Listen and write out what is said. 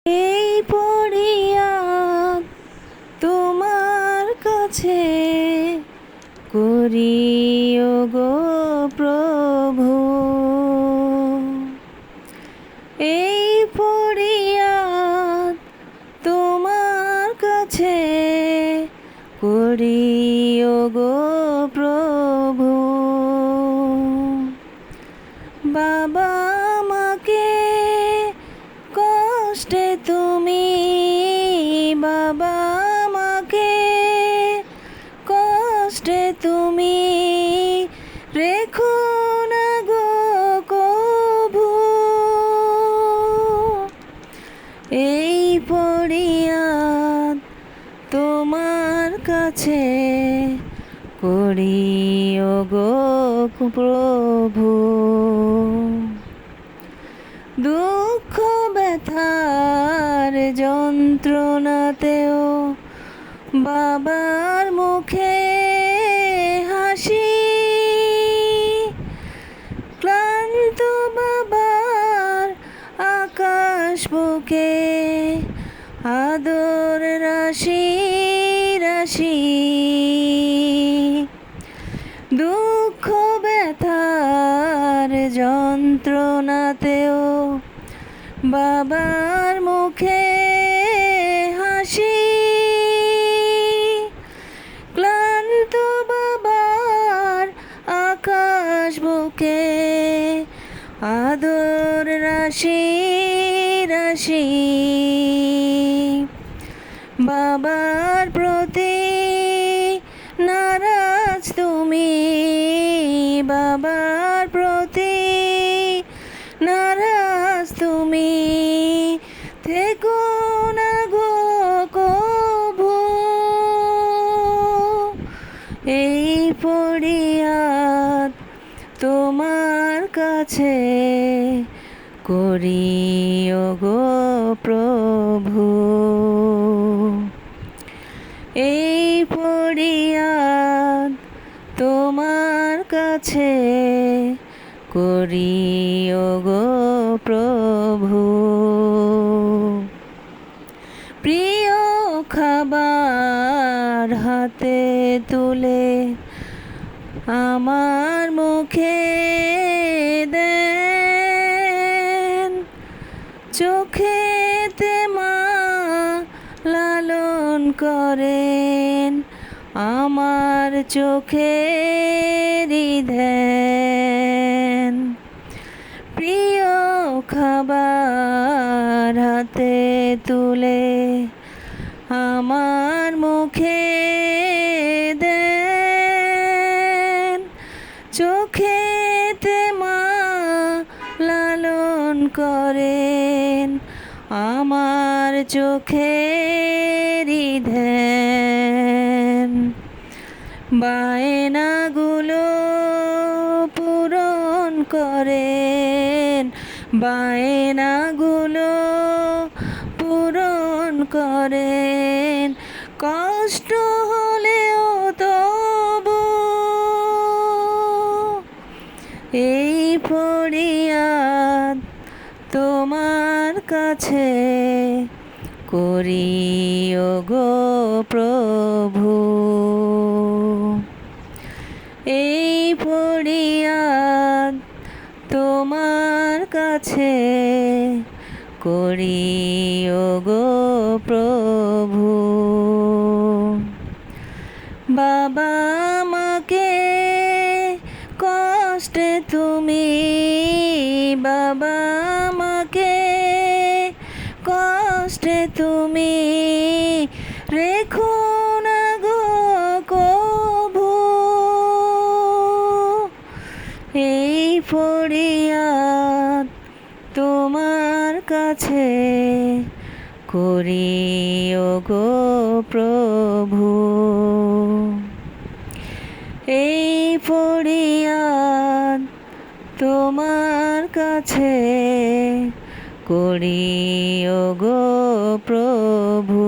এই পড়িয়া তোমার কাছে করি গো প্রভু। এই পড়িয়া তোমার কাছে করি গো প্রভু। বাবা মাকে কষ্টে তুমি, বাবা মাকে কষ্টে তুমি রেখো না গো কভু। এই পড়িয়া তোমার কাছে করি গো প্রভু। দুঃখ ব্যথার যন্ত্রণাতেও বাবার মুখে হাসি, ক্লান্ত বাবার আকাশ বুকে আদর রাশি রাশি। দুঃখ ব্যথার যন্ত্রণাতেও বাবার মুখে হাসি, ক্লান্ত বাবার আকাশ বুকে আদর রাশি রাশি। বাবার প্রতি নারাজ তুমি, বাবার প্রতি নারাজ তুমি থেকো না গো কভু। এই পড়িয়া তোমার কাছে করি গো প্রভু। এই পড়িয়া তোমার কাছে করি গো প্রভু। প্রিয় খাবার হাতে তুলে আমার মুখে দেন, চোখেতে মা লালন করেন আমার চোখেরই ধ্যান। প্রিয় খাবার হাতে তুলে আমার মুখে দেন, চোখেতে মা লালন করেন আমার চোখেরই ধ্যান। বায়নাগুলো পূরণ করেন, বায়নাগুলো পূরণ করেন, কষ্ট হলেও তবু এই পড়িয়া তোমার কাছে করি গো প্রভু। এই পড়িয়া তোমার কাছে করি গো প্রভু। বাবা মাকে কষ্টে তুমি, বাবা মাকে কষ্টে তুমি রেখো না গো কভু। এই পড়িয়া তোমার কাছে করি গো প্রভু। এই পড়িয়া তোমার কাছে করি গো প্রভু।